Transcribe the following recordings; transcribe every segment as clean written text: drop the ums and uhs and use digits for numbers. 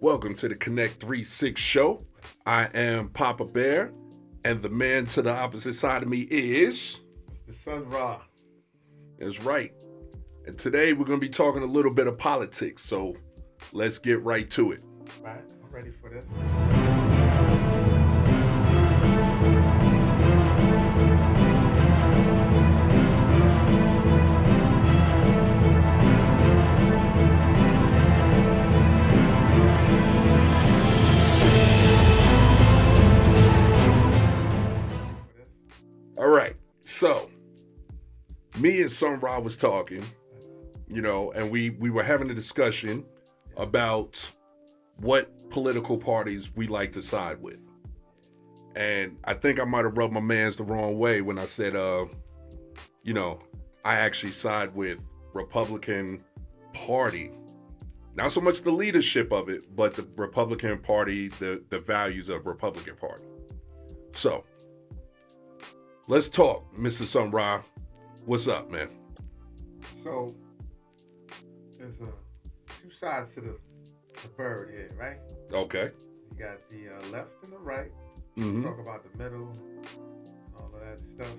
Welcome to the Connect 3-6 show. I am Papa Bear, and the man to the opposite side of me is... Mr. Sun Ra. That's right. And today we're going to be talking a little bit of politics, so let's get right to it. Right, I'm ready for this. All right, so me and Sun Ra was talking, and we were having a discussion about what political parties we like to side with. And I think I might have rubbed my mans the wrong way when I said, I actually side with Republican Party. Not so much the leadership of it, but the Republican Party, the values of Republican Party. So, let's talk, Mr. Sun Ra. What's up, man? So, there's two sides to the bird here, right? Okay. You got the left and the right. Mm-hmm. Talk about the middle and all of that stuff.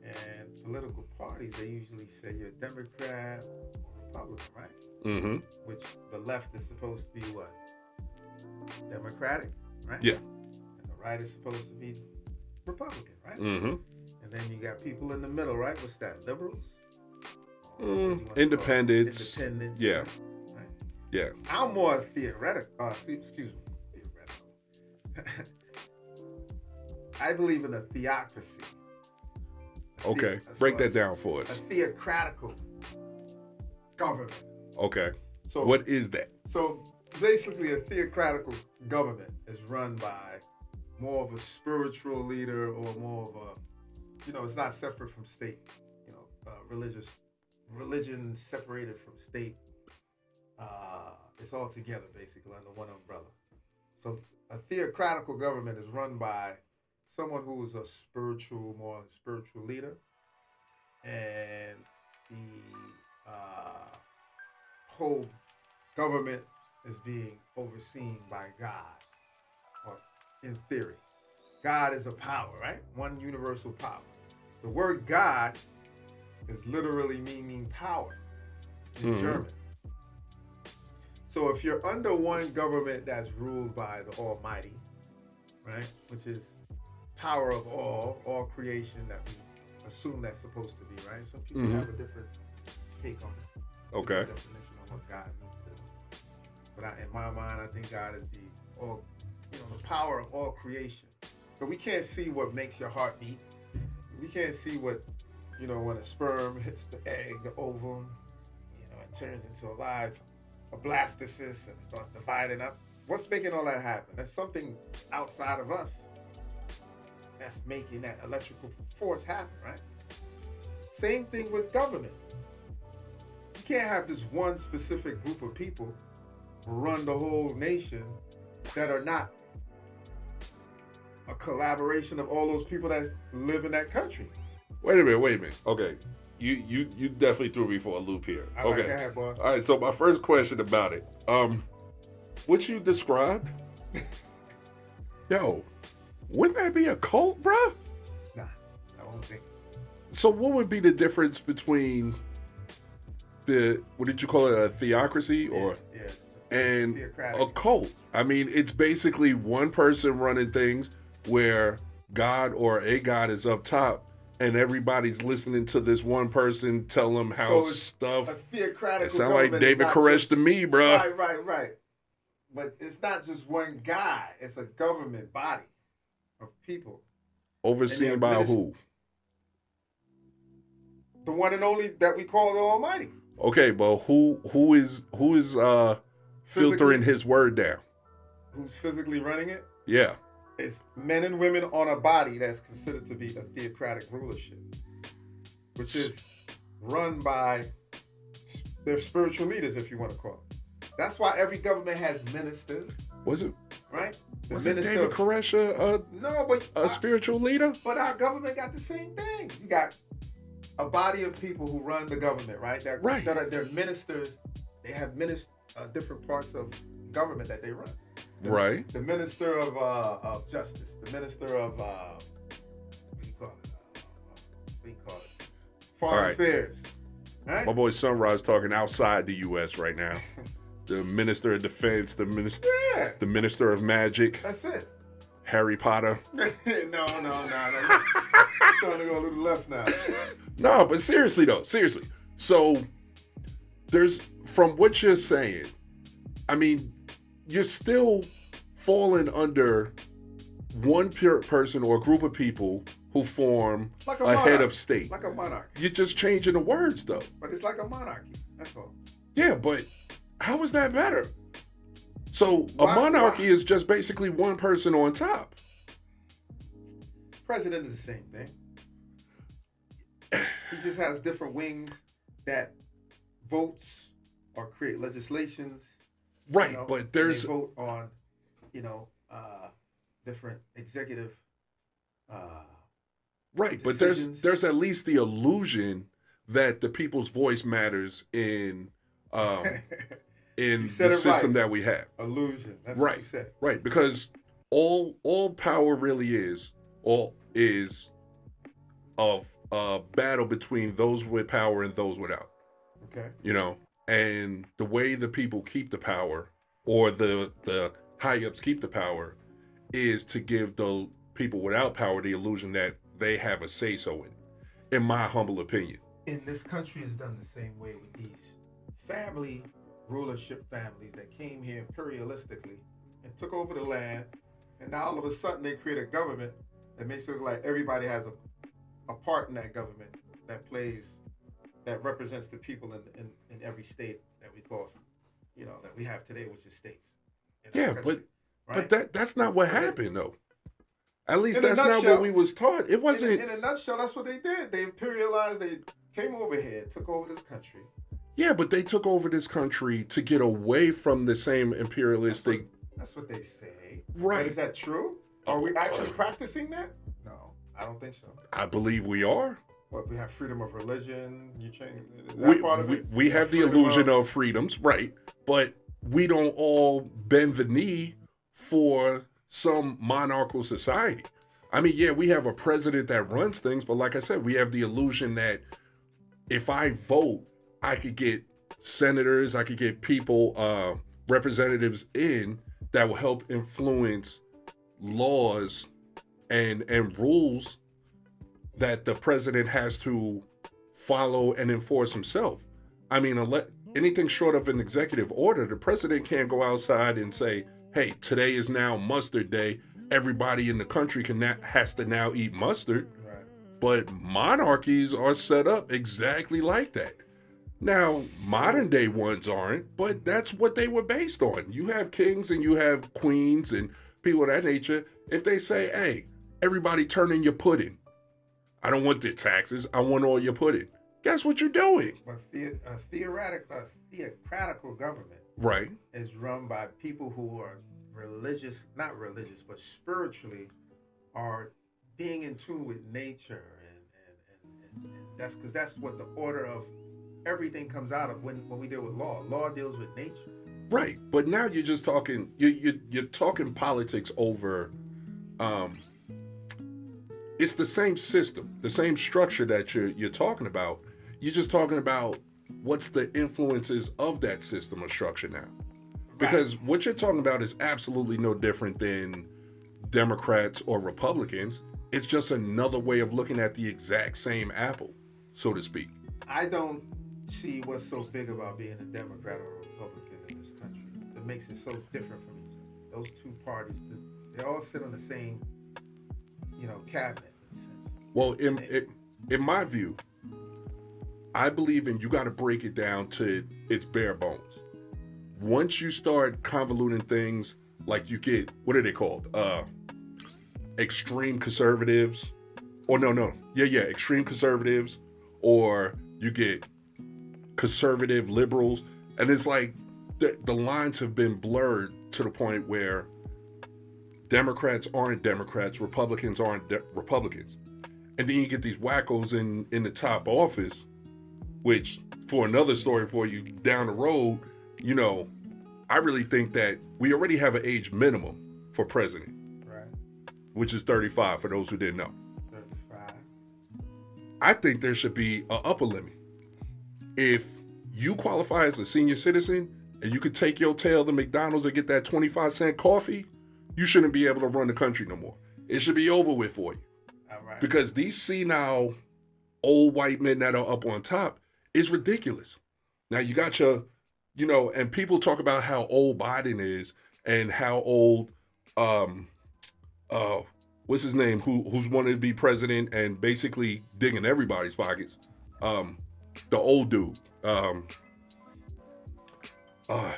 And political parties, they usually say you're a Democrat or Republican, right? Mm-hmm. Which the left is supposed to be what? Democratic, right? Yeah. And the right is supposed to be Republican, right? Mm-hmm. And then you got people in the middle, right? What's that? Liberals? Independents. Independents. Yeah. Right? Yeah. I'm more theoretical. Excuse me. Theoretical. I believe in a theocracy. Okay. Break that down for A us. theocratical government. Okay. So What is that? So basically, a theocratical government is run by more of a spiritual leader or more of a, it's not separate from state, religion separated from state. It's all together basically under one umbrella. So a theocratical government is run by someone who is a more spiritual leader, and the whole government is being overseen by God, or in theory. God is a power, right? One universal power. The word God is literally meaning power in German. So if you're under one government that's ruled by the Almighty, right, which is power of all creation that we assume that's supposed to be, right? Some people have a different take on it. Okay. Definition of what God means to them. But in my mind, I think God is the power of all creation. So we can't see what makes your heart beat. We can't see what, when a sperm hits the egg, the ovum, it turns into a blastocyst, and it starts dividing up. What's making all that happen? That's something outside of us that's making that electrical force happen, right? Same thing with government. You can't have this one specific group of people run the whole nation that are not a collaboration of all those people that live in that country. Wait a minute. Okay. You definitely threw me for a loop here. All okay. Right, go ahead, boss. All right, so my first question about it. What you described? Yo, wouldn't that be a cult, bruh? Nah, I don't think so. So what would be the difference between what did you call it, a theocracy and theocratic. A cult? I mean, it's basically one person running things where God or a God is up top and everybody's listening to this one person tell them how stuff. A theocratical. It sound like David Koresh to me, bruh. Right. But it's not just one guy. It's a government body of people. Overseen by who? The one and only that we call the Almighty. Okay, but who is filtering his word down? Who's physically running it? Yeah. It's men and women on a body that's considered to be a theocratic rulership, which is run by their spiritual leaders, if you want to call it. That's why every government has ministers. Was it? Right? Was it David Koresh a spiritual leader? But our government got the same thing. You got a body of people who run the government, right? They're ministers. They have different parts of government that they run. Right. The minister of justice, the minister of what do you call it? Foreign affairs. Right? My boy Sunrise talking outside the U.S. right now. The minister of defense, the minister of magic. That's it. Harry Potter. no. You're starting to go a little left now. No, but seriously though, seriously. So there's, from what you're saying, I mean, you're still falling under one person or a group of people who form like a head of state. Like a monarchy. You're just changing the words though. But it's like a monarchy. That's all. Yeah, but how is that better? So a monarchy is just basically one person on top. President is the same thing. He just has different wings that votes or create legislations. Right, you know, but there's they vote on, different executive. Right, decisions. but there's at least the illusion that the people's voice matters in the system that we have. Illusion. That's right. What you said. Right, because all power really is of a battle between those with power and those without. Okay. You know, and the way the people keep the power, or the high ups keep the power, is to give the people without power the illusion that they have a say so in my humble opinion. In this country is done the same way with these rulership families that came here imperialistically and took over the land, and now all of a sudden they create a government that makes it look like everybody has a part in that government that represents the people in every state that we call, that we have today, which is states. Yeah, country, right? but that's not what happened though. At least that's not what we was taught. It wasn't. In a nutshell, that's what they did. They imperialized. They came over here, took over this country. Yeah, but they took over this country to get away from the same imperialistic. That's what they say. Right. But is that true? Are we actually practicing that? No, I don't think so. I believe we are. What, we have freedom of religion? You change that part of it? We have the illusion of freedoms, right? But we don't all bend the knee for some monarchical society. I mean, yeah, we have a president that runs things, but like I said, we have the illusion that if I vote, I could get senators, I could get people, representatives in that will help influence laws and rules that the president has to follow and enforce himself. I mean, anything short of an executive order, the president can't go outside and say, hey, today is now mustard day. Everybody in the country has to now eat mustard. Right. But monarchies are set up exactly like that. Now, modern day ones aren't, but that's what they were based on. You have kings and you have queens and people of that nature. If they say, hey, everybody turn in your pudding. I don't want the taxes. I want all your pudding. Guess what you're doing? But a theocratical government, right, is run by people who are not religious, but spiritually are being in tune with nature. And that's because that's what the order of everything comes out of when we deal with law. Law deals with nature. Right. But now you're just talking, you're talking politics over, it's the same system, the same structure that you're talking about. You're just talking about what's the influences of that system or structure now. Because what you're talking about is absolutely no different than Democrats or Republicans. It's just another way of looking at the exact same apple, so to speak. I don't see what's so big about being a Democrat or a Republican in this country that makes it so different from each other. Those two parties, they all sit on the same, cabinet in a sense. Well, in my view, I believe you got to break it down to its bare bones. Once you start convoluting things, like you get, what are they called? Extreme conservatives. Or no. Yeah, extreme conservatives. Or you get conservative liberals. And it's like the lines have been blurred to the point where Democrats aren't Democrats, Republicans aren't Republicans. And then you get these wackos in the top office, which, for another story for you down the road, I really think that we already have an age minimum for president, Right. which is 35 for those who didn't know. 35. I think there should be an upper limit. If you qualify as a senior citizen and you could take your tail to McDonald's and get that 25-cent coffee, you shouldn't be able to run the country no more. It should be over with for you. All right. Because these senile old white men that are up on top is ridiculous. Now you got your, and people talk about how old Biden is and how old, what's his name, who's wanted to be president and basically digging everybody's pockets. The old dude.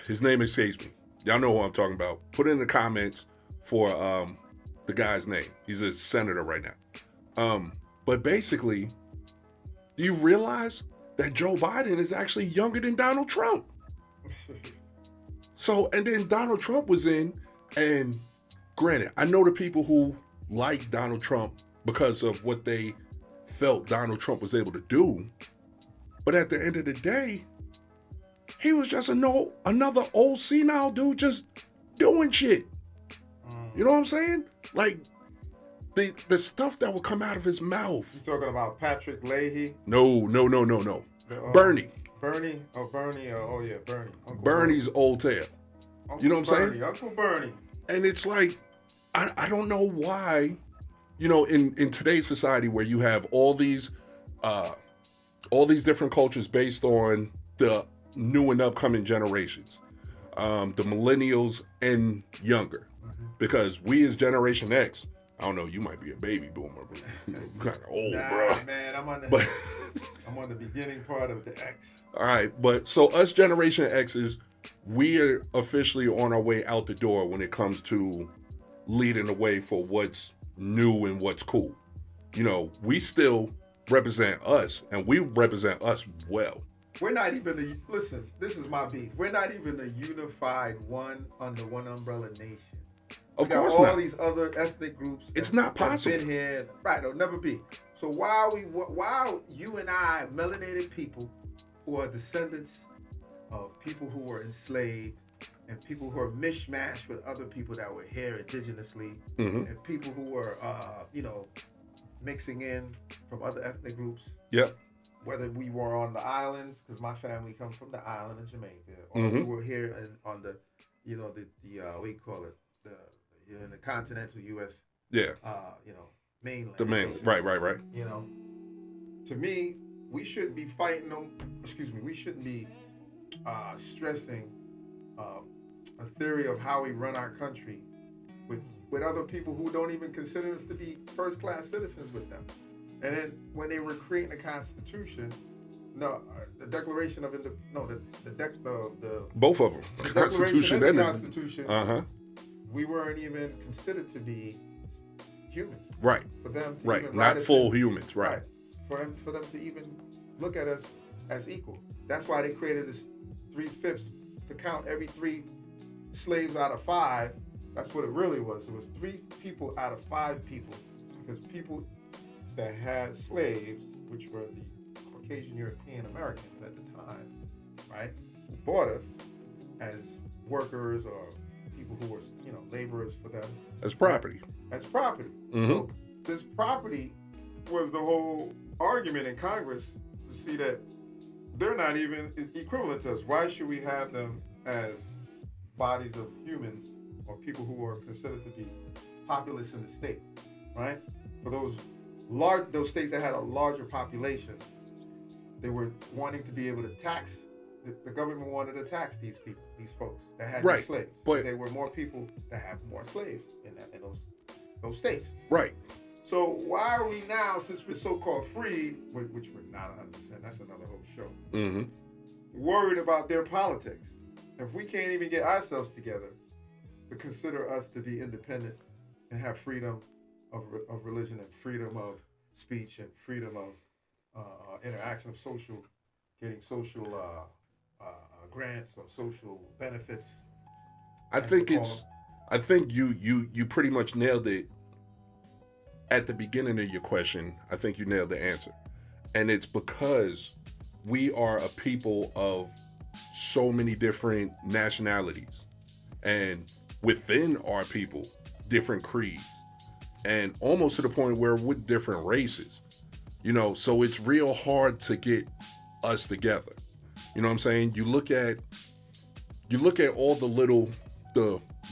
His name escapes me. Y'all know who I'm talking about. Put it in the comments for the guy's name. He's a senator right now. But basically, do you realize that Joe Biden is actually younger than Donald Trump? So, and then Donald Trump was in, and granted, I know the people who like Donald Trump because of what they felt Donald Trump was able to do. But at the end of the day, he was just another old senile dude just doing shit. You know what I'm saying? Like, the stuff that would come out of his mouth. You talking about Patrick Leahy? No. Bernie. Bernie? Oh, Bernie. Oh, yeah, Bernie. Uncle Bernie's old tail. Uncle You know what I'm Bernie, saying? Uncle Bernie. And it's like, I don't know why, in today's society where you have all these different cultures based on the new and upcoming generations, the millennials and younger, because we as Generation X, I don't know, you might be a baby boomer, but you kind of old, bro. Man, I'm on the beginning part of the X. All right, but so us Generation X's, we are officially on our way out the door when it comes to leading the way for what's new and what's cool. We still represent us, and we represent us well. We're not even listen, this is my beef. We're not even a unified one under one umbrella nation. Of We got course all not. these other ethnic groups. It's not possible. Been here, right? It'll never be. So while you and I, melanated people, who are descendants of people who were enslaved and people who are mishmashed with other people that were here indigenously, and people who were, mixing in from other ethnic groups. Yep. Whether we were on the islands, because my family comes from the island of Jamaica, or we were here on the, what do you call it, in the continental U.S. Yeah. Mainland. The mainland. basically. Right. To me, we shouldn't be fighting them. Excuse me. We shouldn't be stressing a theory of how we run our country with other people who don't even consider us to be first-class citizens with them. And then when they were creating the Constitution, the Declaration of Both of them. the Constitution Declaration and and the Constitution, we weren't even considered to be humans. Right. For them to Right. even Not write us full in- humans. Right. For them to even look at us as equal. That's why they created this 3/5 to count every 3 slaves out of 5. That's what it really was. It was 3 people out of 5 people, because people that had slaves, which were the Caucasian European Americans at the time, right, who bought us as workers or people who were, laborers for them. As property. As property. So this property was the whole argument in Congress to see that they're not even equivalent to us. Why should we have them as bodies of humans or people who are considered to be populous in the state, right? For those states that had a larger population, they were wanting to be able to tax. The government wanted to tax these people, these folks that had these slaves. But there were more people that have more slaves in those states. right. So why are we now, since we're so-called free, which we're not 100%, that's another whole show, worried about their politics? If we can't even get ourselves together to consider us to be independent and have freedom of religion and freedom of speech and freedom of interaction of getting social grants or social benefits. I think you pretty much nailed it at the beginning of your question. I think you nailed the answer. And it's because we are a people of so many different nationalities, and within our people, different creeds, and almost to the point where with different races. So it's real hard to get us together. You know what I'm saying? You look at all the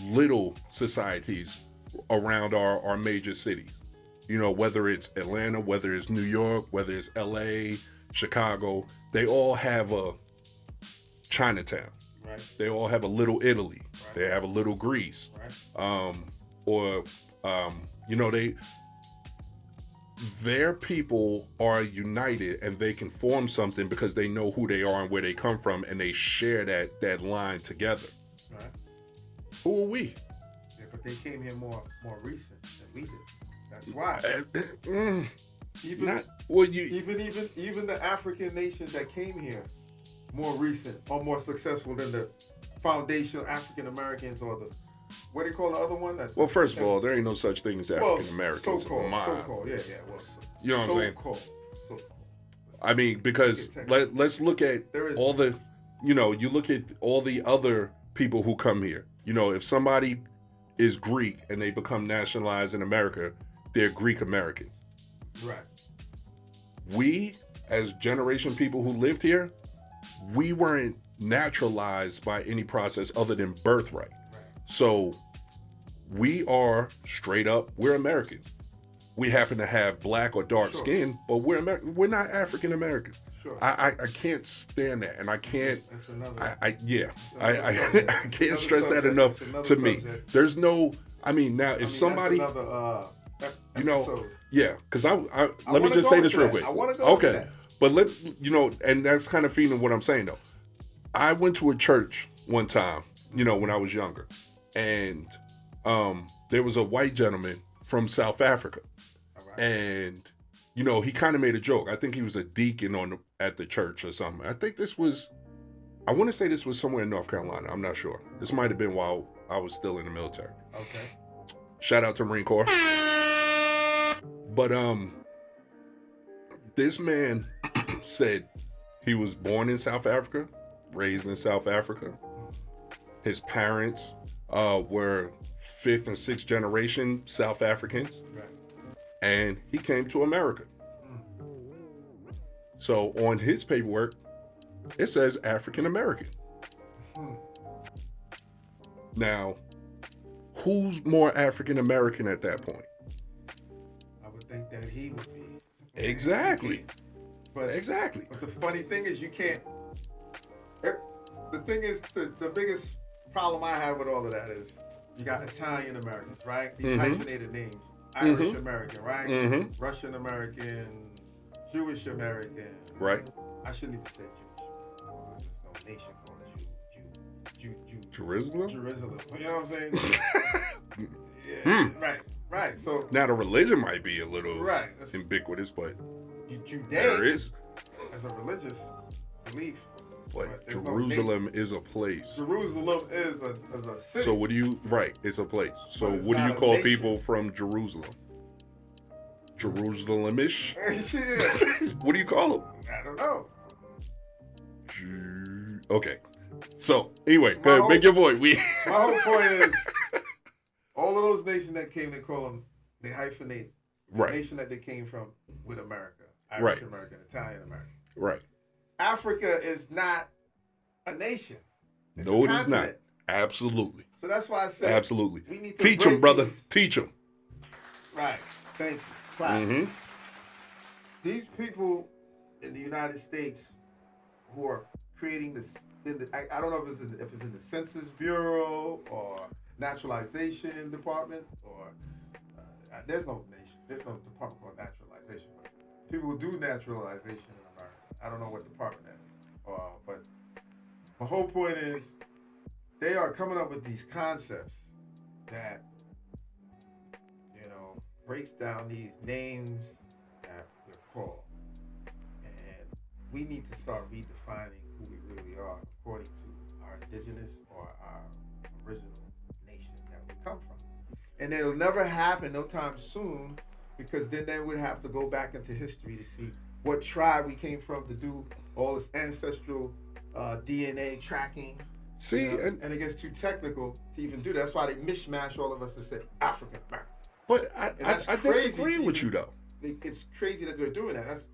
little societies around our major cities. Whether it's Atlanta, whether it's New York, whether it's LA, Chicago, they all have a Chinatown. Right. They all have a little Italy. Right. They have a little Greece. Right. Their people are united and they can form something because they know who they are and where they come from, and they share that line together. Right. Who are we? Yeah, but they came here more recent than we did. That's why. Even the African nations that came here more recent are more successful than the foundational African Americans or the what do you call the other one? Well, first of all, there ain't no such thing as African Americans. So-called, yeah. Well, you know what I'm saying? So-called. I mean, because let's look at all the, you look at all the other people who come here. If somebody is Greek and they become nationalized in America, they're Greek Americans. Right. We, as generation people who lived here, we weren't naturalized by any process other than birthright. So we are straight up, we're Americans. We happen to have black or dark skin, but we're not African Americans. Sure. I can't stand that, and I can't. That's another. I can't stress that enough to me. There's no. Now if somebody, that's another, because let me just say this real quick. I want to go. Okay, that. But and that's kind of feeding what I'm saying though. I went to a church one time, when I was younger, and there was a white gentleman from South Africa. Right. And he kind of made a joke. I think he was a deacon at the church or something. I want to say this was somewhere in North Carolina. I'm not sure. This might have been while I was still in the military. Okay. Shout out to Marine Corps. But this man said he was born in South Africa, raised in South Africa. His parents were 5th and 6th generation South Africans. Right. And he came to America. So on his paperwork, it says African American. Now, who's more African American at that point? I would think that he would be. Exactly. But the funny thing is, you can't. The thing is, the biggest problem I have with all of that is you got Italian Americans, right? These hyphenated names. Irish American, right? Russian American, Jewish American. Right. I shouldn't even say Jewish. There's no nation called Jew. Jerusalem? Jerusalem. You know what I'm saying? Yeah. Right. So now the religion might be a little ubiquitous, but Judaic there is as a religious belief. But Jerusalem is a place. Jerusalem is a city. So what do you, it's a place. So what do you call people from Jerusalem? Jerusalemish? What do you call them? I don't know. Okay. So anyway, go ahead, make your point. My whole point is, all of those nations that came, they hyphenate the nation that they came from with America. Irish American, Italian American. Right. Africa is not a nation. It's no, it is not. Absolutely. So that's why I say absolutely. We need to teach them, brother. Teach them. Right. Thank you. Right. These people in the United States who are creating this, I don't know if it's in the Census Bureau or Naturalization Department or there's no department called naturalization. But people who do naturalization in America, I don't know what department that is. But my whole point is they are coming up with these concepts that, breaks down these names that we're called. And we need to start redefining who we really are according to our indigenous or our original nation that we come from. And it'll never happen no time soon, because then they would have to go back into history to see what tribe we came from to do all this ancestral DNA tracking. See, You know, and and it gets too technical to even do that. That's why they mishmash all of us and say African American. but I that's I crazy disagree to with even- you though. It's crazy that they're doing that. That's,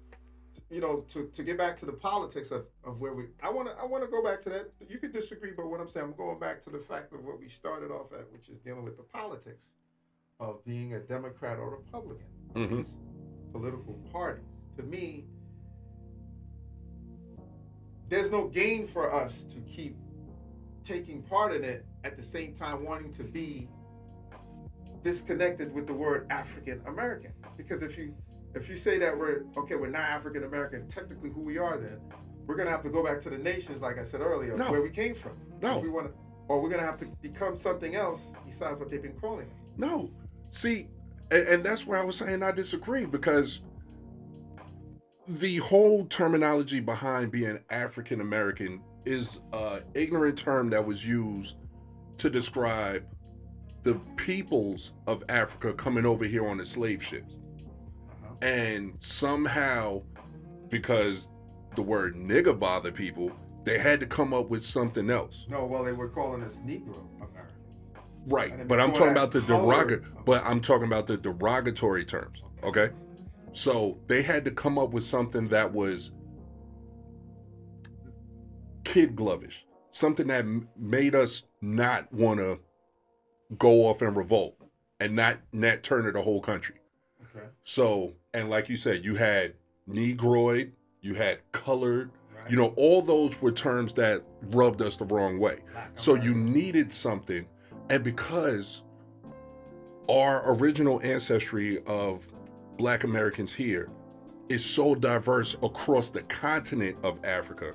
you know, to get back to the politics of where I wanna go back to that. You could disagree, but what I'm saying, I'm going back to the fact of what we started off at, which is dealing with the politics of being a Democrat or Republican. Mhm. These political parties. To me, there's no gain for us to keep taking part in it at the same time wanting to be disconnected with the word African American. Because if you say that we're not African American, technically who we are, then we're gonna have to go back to the nations, like I said earlier, No. where we came from. No. If we want to, or we're gonna have to become something else besides what they've been calling us. No, see, and that's where I was saying I disagree, because the whole terminology behind being African American is an ignorant term that was used to describe the peoples of Africa coming over here on the slave ships. Uh-huh. And somehow, because the word nigger bothered people, they had to come up with something else. No, well, they were calling us Negro Americans. And Right, then but I'm before talking that, about the colored. I'm talking about the derogatory terms. Okay, so they had to come up with something that was kid glovish, something that made us not want to go off and revolt and not turn to the whole country. Okay. So, and like you said, you had Negroid, you had colored, Right. you know, all those were terms that rubbed us the wrong way. Black So you American. needed something, and because our original ancestry of Black Americans here is so diverse across the continent of Africa,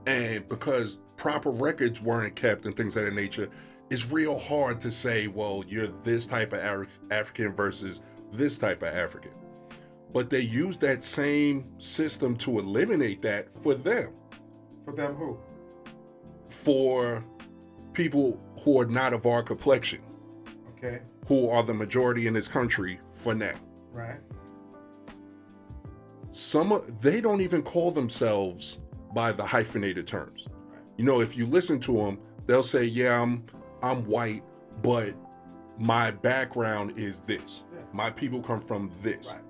and because proper records weren't kept and things of that nature, it's real hard to say, well, you're this type of African versus this type of African. But they used that same system to eliminate that for them, For them who? for people who are not of our complexion, Okay. who are the majority in this country for now. Right. They don't even call themselves by the hyphenated terms. Right. You know, if you listen to them, they'll say, yeah, I'm white, but my background is this. Yeah. My people come from this. Right.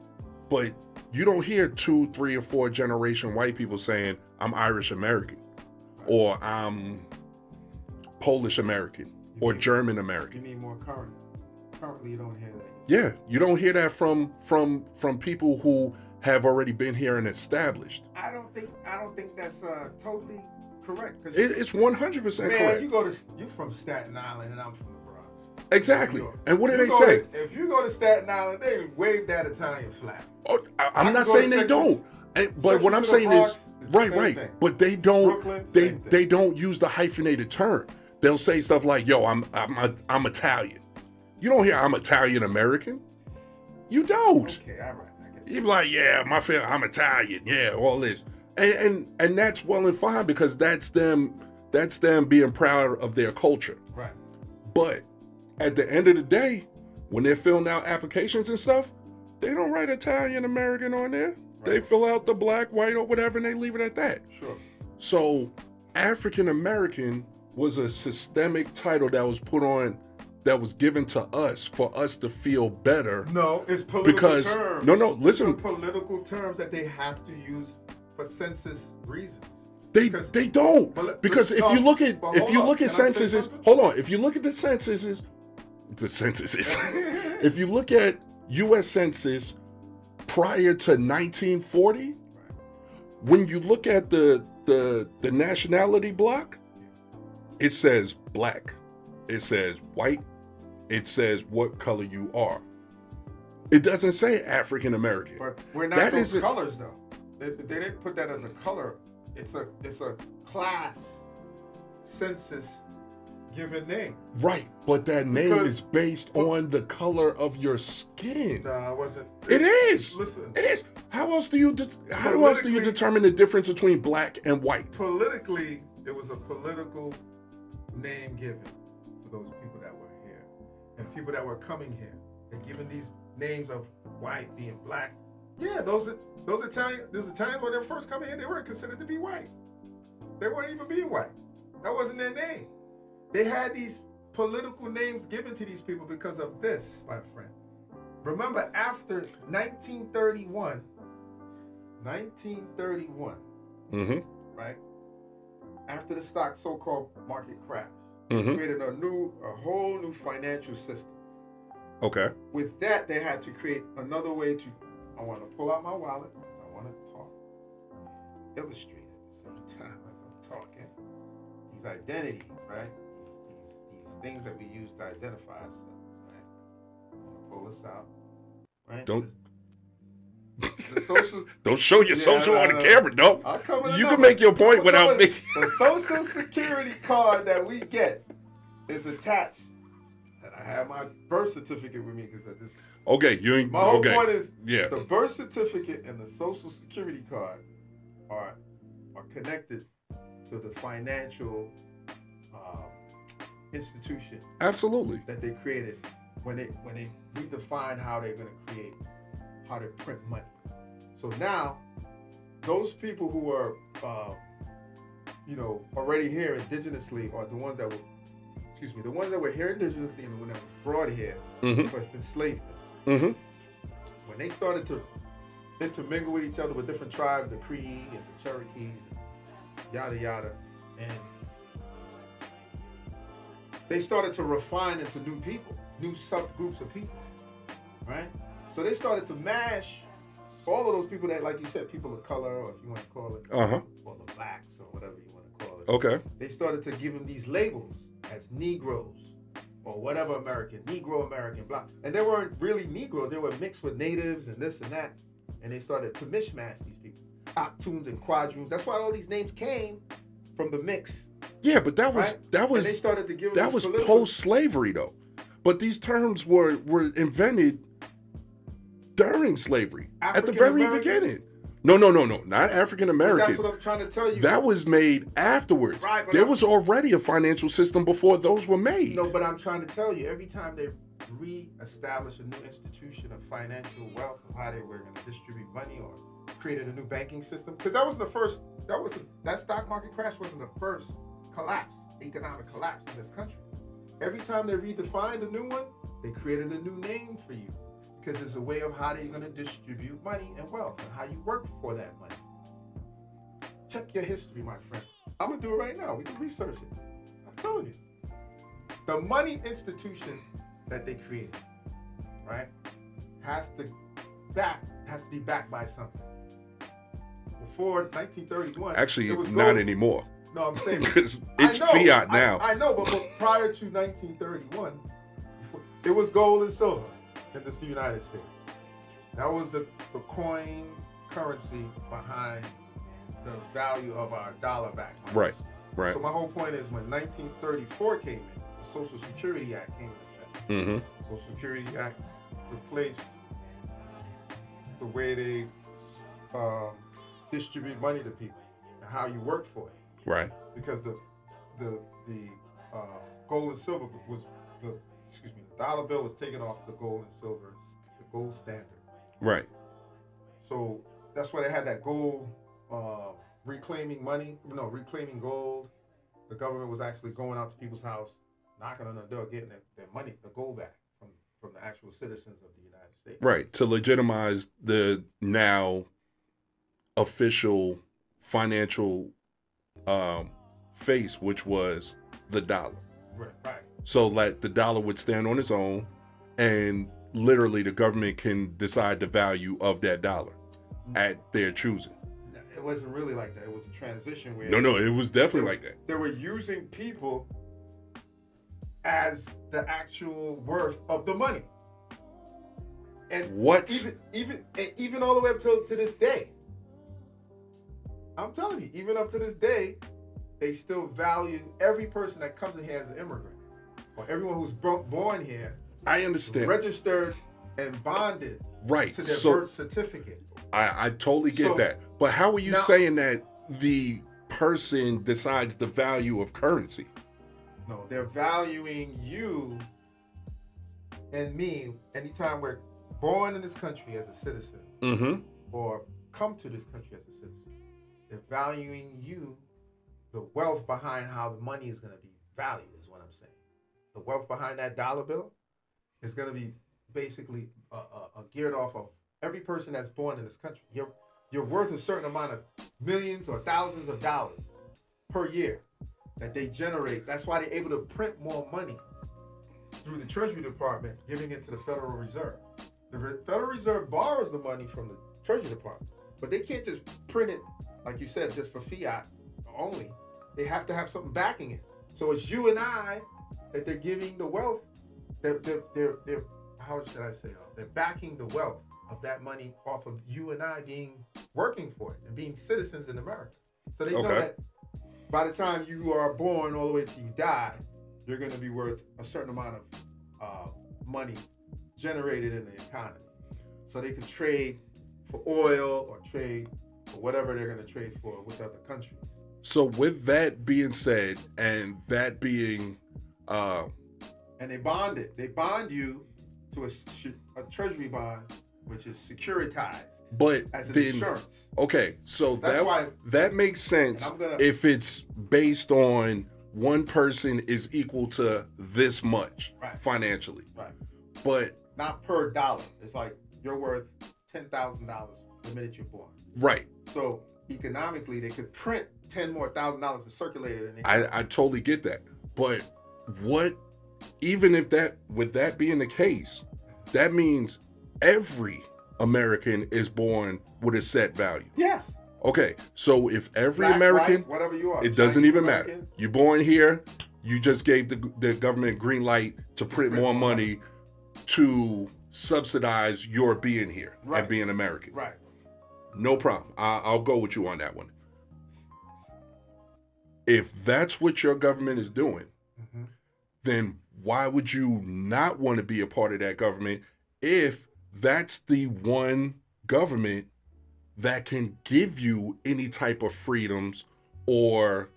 But you don't hear 2, 3, or 4 generation white people saying, I'm Irish American, or I'm Polish American, or German You American. need more current. Currently, you don't hear that. Yeah, you don't hear that from people who have already been here and established. I don't think that's totally correct. 'Cause It's 100% man, correct. you from Staten Island and I'm from the Bronx. Exactly. New York. And what do You they go say? if you go to Staten Island, they wave that Italian flag. Oh, I'm I not can go saying to they don't. But what I'm Sections saying of the is, Bronx, it's the right, same right. thing. But they don't. Brooklyn, They same thing. they don't use the hyphenated term. They'll say stuff like, "Yo, I'm Italian." You don't hear "I'm Italian American." You don't. Okay, all right. I get You be like, "Yeah, my family, I'm Italian." Yeah, all this, and that's well and fine, because that's them. That's them being proud of their culture. Right. But at the end of the day, when they're filling out applications and stuff, they don't write Italian American on there. They Right. fill out the black, white, or whatever, and they leave it at that. Sure. So African American was a systemic title that was put on, that was given to us for us to feel better. No, it's political Because- terms. no, listen. It's political terms that they have to use for census reasons. They Because- don't, But- because but- if no, you look at but if hold you on. look at Can I say censuses, something? hold on. If you look at the censuses, if you look at U.S. Census prior to 1940, when you look at the nationality block, it says black, it says white, it says what color you are. It doesn't say African American. But we're not That those isn't- colors though. They didn't put that as a color. It's a class census given name. Right, but that name Because- is based on the color of your skin. I wasn't. It is. Listen, It is. How else do you Politically- determine the difference between black and white? politically, it was a political name given to those people that were here and people that were coming here. They're given these names of white being black. Yeah, those Italians when they first come here, they weren't considered to be white. They weren't even being white. That wasn't their name. They had these political names given to these people because of this, my friend. Remember, after 1931, Mm-hmm. right? After the stock so-called market crash, Mm-hmm. created a whole new financial system. Okay. With that, they had to create another way to. I want to pull out my wallet because I want to talk, illustrate at the same time as I'm talking. These identities, right? These things that we use to identify ourselves, right? I want to pull this out, right? Don't the social. don't show your social on the camera, no. I'll cover the You number. can make your point without me. The social security card that we get is attached. And I have my birth certificate with me because I just. Okay, you ain't. My whole Okay. point is Yeah. the birth certificate and the social security card are connected to the financial institution Absolutely. that they created when they redefined how they're going to create, how they print money. So now, those people who are, already here indigenously, or the ones that were here indigenously and the ones that were brought here Mm-hmm. for enslavement. Mm-hmm. When they started to intermingle with each other with different tribes, the Cree and the Cherokees, and yada yada, and they started to refine into new people, new subgroups of people, right? So they started to mash all of those people that, like you said, people of color, or if you want to call it, Uh-huh. or the blacks, or whatever you want to call it. Okay. They started to give them these labels as Negroes, or whatever American, Negro American, black. And they weren't really Negroes. They were mixed with natives and this and that. And they started to mishmash these people. Octoons and quadroons. That's why all these names came from the mix. Yeah, but that was Right? that And they was started to give them that this was political- post-slavery though. But these terms were invented during slavery at the very African-American? beginning. No, not African But American. that's what I'm trying to tell you. That was made afterwards. Right, but there I'm- was already a financial system before those were made. No, but I'm trying to tell you, every time they re-establish a new institution of financial wealth, of how they were going to distribute money or created a new banking system, because that was the first, that stock market crash wasn't the first collapse, economic collapse in this country. Every time they redefined a new one, they created a new name for you, because it's a way of how they're going to distribute money and wealth and how you work for that money. Check your history, my friend. I'm going to do it right now. We can research it. I'm telling you. The money institution that they created, right, has to be backed by something. Before 1931, Actually, it was not gold. anymore. No, I'm saying Because it's I know, fiat now. I know, but prior to 1931, it was gold and silver in the United States. That was the coin currency behind the value of our dollar back money. Right. So my whole point is when 1934 came in, the Social Security Act came into effect. Mm-hmm. The Social Security Act replaced the way they distribute money to people and how you work for it. Right. Because the gold and silver was the dollar bill was taken off the gold and silver, the gold standard. Right. So that's why they had that gold reclaiming gold. The government was actually going out to people's house, knocking on the door, getting their money, the gold back from the actual citizens of the United States. Right. To legitimize the now official financial face, which was the dollar. Right. So like the dollar would stand on its own, and literally the government can decide the value of that dollar at their choosing. It wasn't really like that. It was a transition where No, it was definitely like that. they were using people as the actual worth of the money. And What? even all the way up to this day. I'm telling you, even up to this day, they still value every person that comes in here as an immigrant, or everyone who's born here, I understand. registered and bonded Right. to their So birth certificate. I totally get So, that. But how are you now- saying that the person decides the value of currency? No, they're valuing you and me anytime we're born in this country as a citizen Mm-hmm. or come to this country as a citizen. They're valuing you the wealth behind how the money is going to be valued is what I'm saying. The wealth behind that dollar bill is going to be basically geared off of every person that's born in this country. You're worth a certain amount of millions or thousands of dollars per year that they generate. That's why they're able to print more money through the Treasury Department, giving it to the Federal Reserve. The Federal Reserve borrows the money from the Treasury Department, but they can't just print it, like you said, just for fiat only. They have to have something backing it. So it's you and I that they're giving the wealth. They're how should I say? They're backing the wealth of that money off of you and I working for it and being citizens in America. So they know that by the time you are born all the way till you die, you're going to be worth a certain amount of money generated in the economy. So they can trade for oil or trade for whatever they're going to trade for with other countries. So with that being said, and that being... and they bond it. They bond you to a treasury bond, which is securitized. But as an then, insurance. Okay, so That's why, that makes sense if it's based on one person is equal to this much financially. Right. But not per dollar. It's like you're worth $10,000 the minute you're born. Right. So economically, they could print $10,000 more and circulate it. I totally get that. But even if with that being the case, that means every American is born with a set value. Yes. Okay, so if every Black, American, white, whatever you are, it doesn't even American, matter. You're born here, you just gave the government green light to print more money to subsidize your being here and being American. Right. No problem. I'll go with you on that one. If that's what your government is doing, then why would you not want to be a part of that government if that's the one government that can give you any type of freedoms or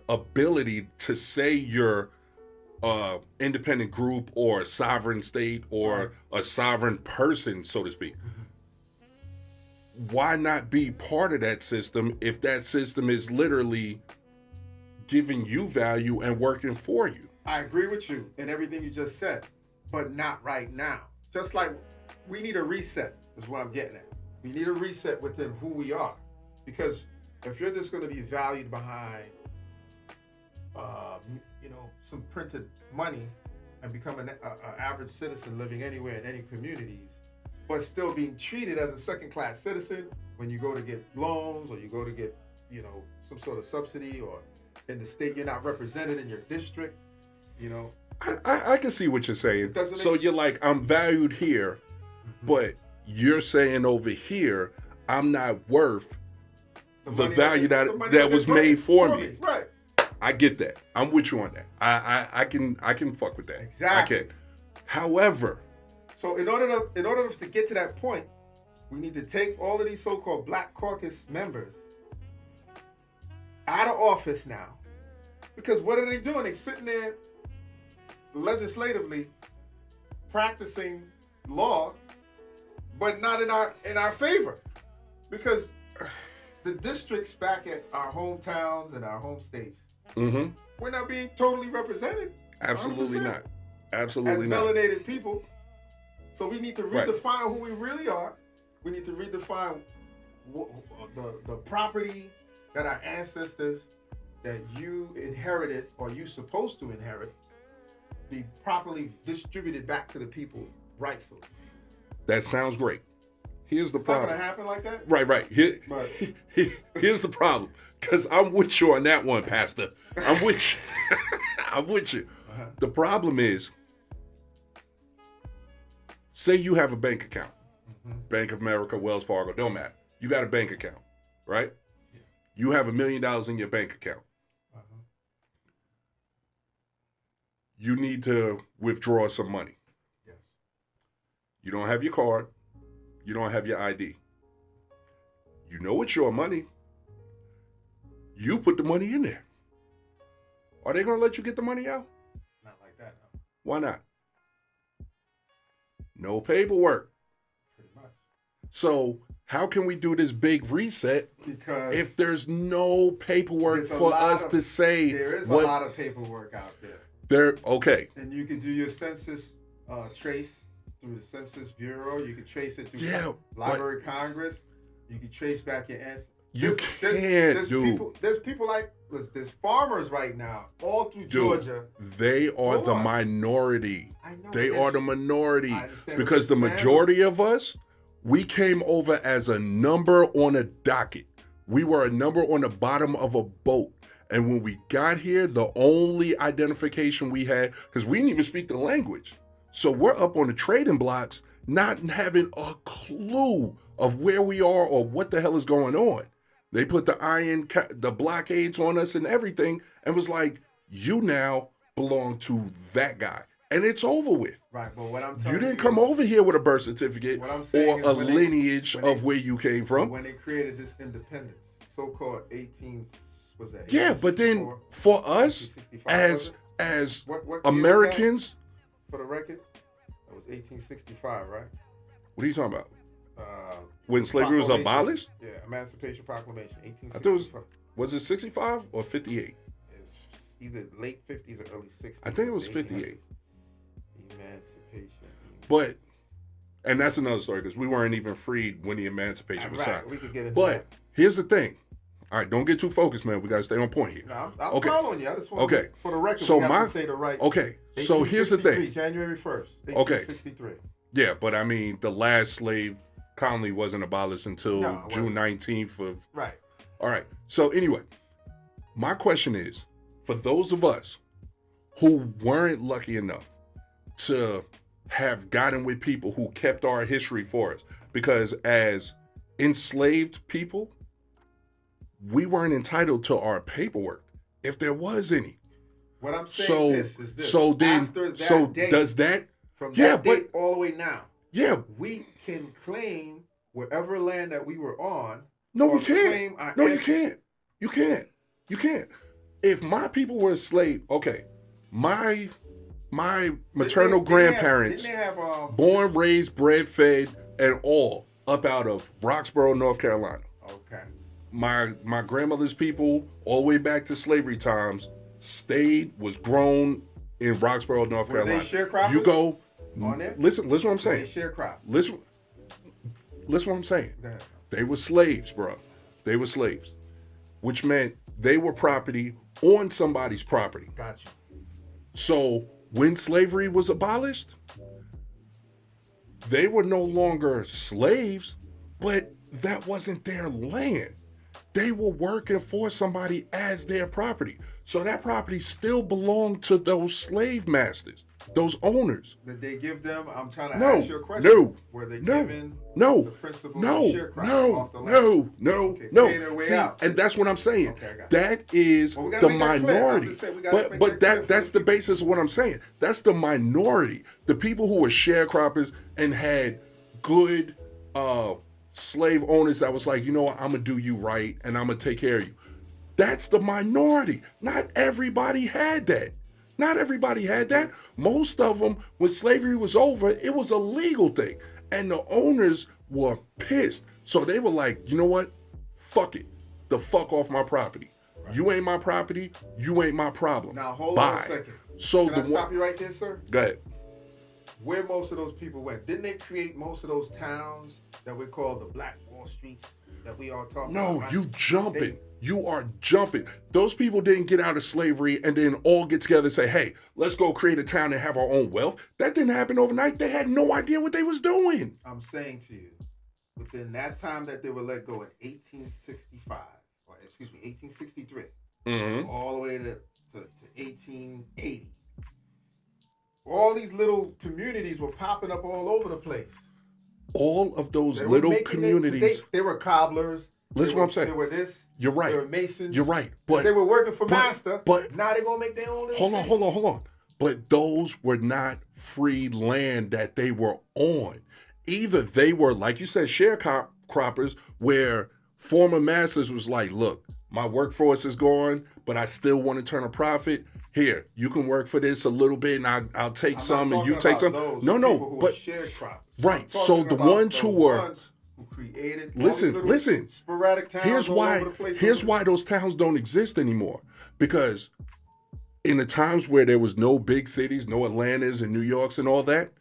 ability to say you're independent group or a sovereign state or a sovereign person, so to speak? Why not be part of that system if that system is literally giving you value and working for you? I agree with you in everything you just said, but not right now. Just like we need a reset is what I'm getting at. We need a reset within who we are. Because if you're just going to be valued behind, some printed money and become an average citizen living anywhere in any communities, but still being treated as a second-class citizen when you go to get loans or you go to get, some sort of subsidy, or in the state you're not represented in your district, I can see what you're saying. So you're like, I'm valued here, but you're saying over here, I'm not worth the value that was made for me. Right. I get that. I'm with you on that. I can fuck with that. Exactly. I can. However, so in order to get to that point, we need to take all of these so-called Black Caucus members out of office now. Because what are they doing? They're sitting there legislatively practicing law, but not in our favor. Because the districts back at our hometowns and our home states, we're not being totally represented. Absolutely 100%. not. Absolutely not. As melanated people. So we need to redefine who we really are. We need to redefine the property that our ancestors, that you inherited or you supposed to inherit, be properly distributed back to the people rightfully. That sounds great. Here's the problem. It's not going to happen like that? Right. Here's the problem. Because I'm with you on that one, Pastor. I'm with you. I'm with you. The problem is, say you have a bank account. Bank of America, Wells Fargo, don't matter. You got a bank account, right? Yeah. You have $1 million in your bank account. You need to withdraw some money. Yes. You don't have your card. You don't have your ID. You know it's your money. You put the money in there. Are they going to let you get the money out? Not like that, no. Why not? No paperwork. Pretty much. So how can we do this big reset Because if there's no paperwork there's a for lot us of- to say there is what a lot of paperwork out there. okay. And you can do your census trace through the Census Bureau. You can trace it through Yeah, Library of Congress. You can trace back your ancestors. You can't, dude. There's people like, there's farmers right now all through Georgia. They are Hold the on. minority. I know, They but are the it's- minority. I understand, but Because the it's family. majority of us, we came over as a number on a docket. We were a number on the bottom of a boat. And when we got here, the only identification we had, because we didn't even speak the language. So we're up on the trading blocks, not having a clue of where we are or what the hell is going on. They put the blockades on us and everything, and was like, you now belong to that guy. And it's over with. Right, but what I'm telling You you didn't come is- over here with a birth certificate What I'm saying or is a when they- lineage when they- of where you came from. When they created this independence, so-called 18, was that? Yeah, but then 1864? for us 1865, was as it? What year was Americans, that, for the record? That was 1865, right? what are you talking about? Uh, When slavery was Proclamation. abolished? Yeah, Emancipation Proclamation, I 1865. thought it was it 65 or 58? It's either late 50s or early 60s. I think it was of the 58. 1800s. Emancipation. But, and that's another story because we weren't even freed when the emancipation was Right, signed. we could get into But that. here's the thing. All right, don't get too focused, man. We got to stay on point here. No, I'm Okay. following you. I just want Okay. to, for the record, So we have my- to say the right. Okay, so here's the 1863, thing. January 1st, Okay. 1863. Yeah, but I mean, the last slave colony wasn't abolished until No, it June wasn't. 19th of. Right. All right. So anyway, my question is, for those of us who weren't lucky enough to have gotten with people who kept our history for us, because as enslaved people, we weren't entitled to our paperwork, if there was any. What I'm saying So, is this. so then, After that so date, does that? from yeah, that date all the way now, Yeah, we can claim wherever land that we were on. no, or we can't. claim our No, you ancestors. can't. You can't. You can't. If my people were enslaved, okay, my maternal Didn't grandparents, they have, born, raised, bred, fed, and all up out of Roxborough, North Carolina. okay. My grandmother's people, all the way back to slavery times, was grown in Roxborough, North Were they Carolina. sharecroppers You go, on there? listen what I'm They saying. sharecrop. Listen what I'm saying. Go ahead. They were slaves, bro. They were slaves, which meant they were property on somebody's property. Got you. So when slavery was abolished, they were no longer slaves, but that wasn't their land. They were working for somebody as their property. So that property still belonged to those slave masters, those owners. Did they give them? I'm trying to No, ask you a question. no, Were they no, given no, the principle no, of sharecropping no, off the land? Okay, no. pay their way See, out. and that's what I'm saying. Okay, I got That is Well, we gotta the make that clear. I'm minority. just saying we gotta But make but that clear that for that's the the basis of what I'm saying. That's the minority. The people who were sharecroppers and had good slave owners that was like, you know what, I'm gonna do you right and I'm gonna take care of you. That's the minority. Not everybody had that. Not everybody had that. Most of them, when slavery was over, it was a legal thing. And the owners were pissed. So they were like, you know what? Fuck it. The fuck off my property. You ain't my property. You ain't my problem. Now hold Bye. on a second. So Can I stop you right there, sir? Go ahead. Where most of those people went? Didn't they create most of those towns that we call the Black Wall Streets that we all talk about? No, right? you jumping. You are jumping. Those people didn't get out of slavery and then all get together and say, hey, let's go create a town and have our own wealth. That didn't happen overnight. They had no idea what they was doing. I'm saying to you, within that time that they were let go in 1865, or excuse me, 1863, Mm-hmm. all the way to 1880, all these little communities were popping up all over the place. All of those They were little making communities. they were cobblers. Listen They what I'm saying. They were this. You're right. They were masons. You're right. But But they were working for but- master. but- now they're gonna make their own. hold on. But those were not free land that they were on. Either they were, like you said, sharecroppers, where former masters was like, look, my workforce is gone, but I still want to turn a profit. Here, you can work for this a little bit, and I'll take some, and you take some. No, but sharecroppers. right. So the ones who were who created all Listen, these little listen. sporadic towns Here's all over the place. Here's why those towns don't exist anymore. Because in the times where there was no big cities, no Atlantas and New Yorks and all that,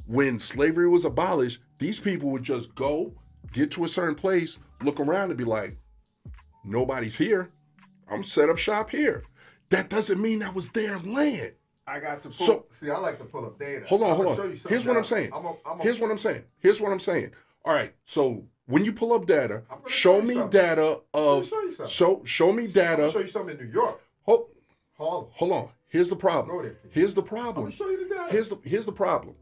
when slavery was abolished, these people would just go, get to a certain place, look around and be like, nobody's here. I'm set up shop here. That doesn't mean that was their land. I got to pull. So- See, I like to pull up data. Hold I'm gonna on. show you something Here's what that I'm saying. Here's Here's what I'm saying. All right. So when you pull up data, I'm gonna show show you me something. data of show you something. show me I'm gonna data. show you something in New York. Hold, Harlem. hold on. Here's the problem. Go there for you. Here's the I'm problem. gonna show you the data. Here's the problem.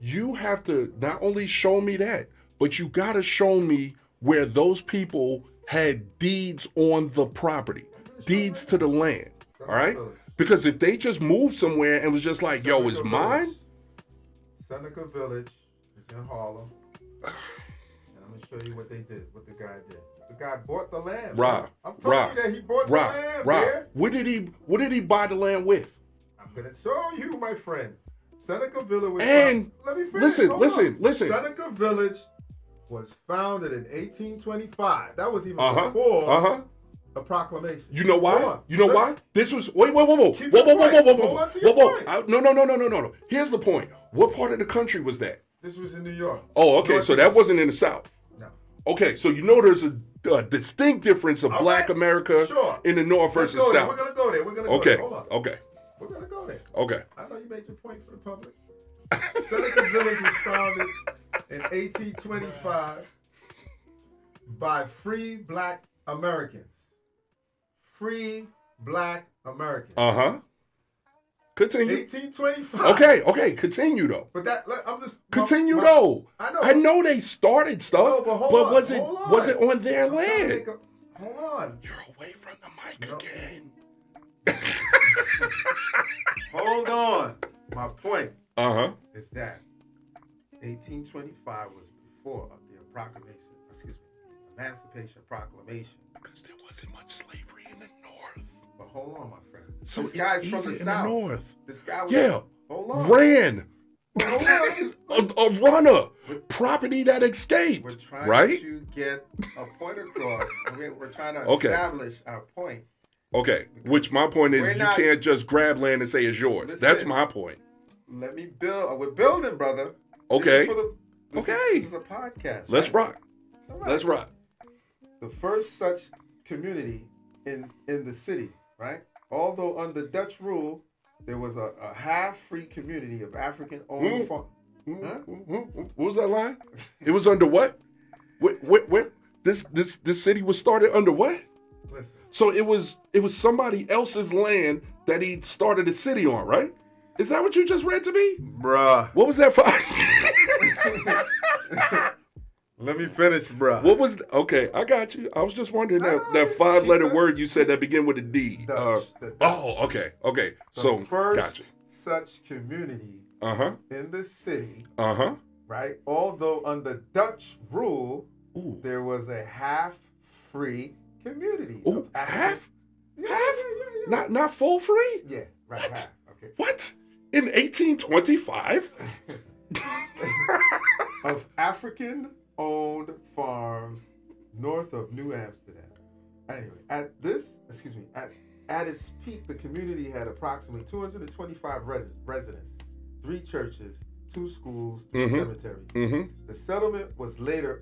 You have to not only show me that, but you gotta show me where those people had deeds on the property, deeds to the land. All right? Because if they just moved somewhere and was just like, yo, it's mine. Seneca Village is in Harlem. And I'm gonna show you what they did, what the guy did. The guy bought the land. Rob, I'm telling you that he bought the land, man. What did he buy the land with? I'm gonna show you, my friend. Seneca Village was And let me finish. listen. Seneca Village was founded in 1825. That was even Uh-huh. before a proclamation. You know why? Hold on. You know Let's- why? This was whoa. Keep your point. Hold on to your point. No. Here's the point. What part of the country was that? This was in New York. Oh, okay. So that Northeast. wasn't in the South. No. Okay, so you know there's a distinct difference of All Black right. America Sure. in the North Let's versus go there. South. We're gonna go there. We're gonna go Okay. there. Hold on. Okay. We're gonna go there. Okay. I know you made your point for the public. Seneca Village was founded in 1825 by free Black Americans. Free Black Americans. Continue. 1825. Okay. Continue though. But that I'm just Continue though. I know. they started stuff, No, but hold on, was hold on. it on their I'm trying to land? make hold on. You're away from the mic No. again. Hold on. My point Uh-huh. is that 1825 was before of the Emancipation Proclamation. Because there wasn't much slavery in the North. But hold on, my friend. So this it's guy's from easy the in South. the North. This guy was Yeah. Hold on. Ran. Hold on. a runner. Property that escaped. We're trying right? to get a point across. We're trying to Okay. establish our point. Okay. Which my point is We're you not- can't just grab land and say it's yours. Listen. That's my point. Let me build. We're building, brother. Okay. This is a podcast. Let's right? rock. All right. Let's rock. The first such community in the city, right? Although under Dutch rule, there was a half-free community of African-owned farm. Huh? What was that line? It was under what? What? This city was started under what? Listen, So it was somebody else's land that he started a city on, right? Is that what you just read to me? bruh. What was that for? Let me finish, bruh. What was okay? I got you. I was just wondering No, that 5-letter keep word you said that begin with a D. Dutch, the Dutch. Oh, okay. The So first gotcha. such community Uh-huh. in the city, Uh-huh. right? Although under Dutch rule, Ooh. there was a half-free community. Ooh, of African- half? Yeah, Half? yeah. Not full free? Yeah, right. What? Half. Okay. What? In 1825? Of African-owned farms north of New Amsterdam. Anyway, at its peak, the community had approximately 225 residents, 3 churches, 2 schools, 3 cemeteries. Mm-hmm. The settlement was later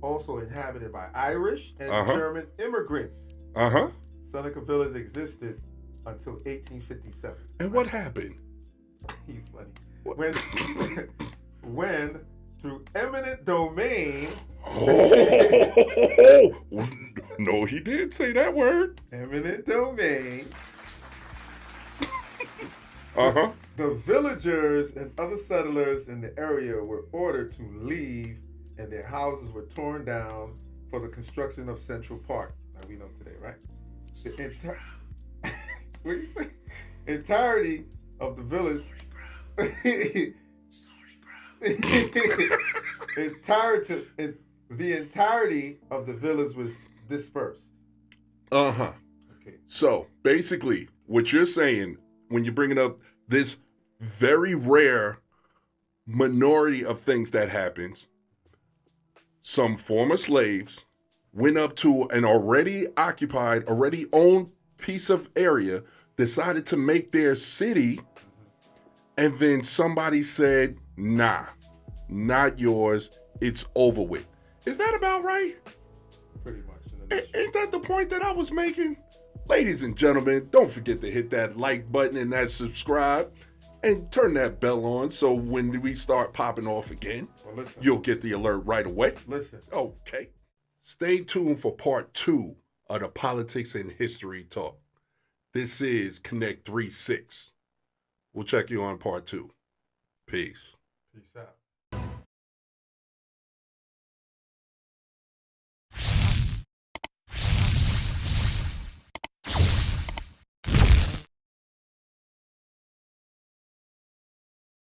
also inhabited by Irish and German immigrants. Uh-huh. Seneca Village existed until 1857. And what happened? You funny. When through eminent domain, Oh, no, he didn't say that word. eminent domain, Uh-huh. the villagers and other settlers in the area were ordered to leave, and their houses were torn down for the construction of Central Park, like we know today, right? The what do you say? Entirety of the village. The entirety of the village was dispersed. Uh-huh. Okay. So basically, what you're saying when you're bringing up this very rare minority of things that happens, some former slaves went up to an already occupied, already owned piece of area, decided to make their city, and then somebody said, nah, not yours, it's over with. Is that about right? Pretty much. Ain't that the point that I was making? Ladies and gentlemen, don't forget to hit that like button and that subscribe and turn that bell on so when we start popping off again, you'll get the alert right away. Listen. Okay. Stay tuned for part 2 of the Politics and History Talk. This is Connect 3-6. We'll check you on part 2. Peace. Peace out.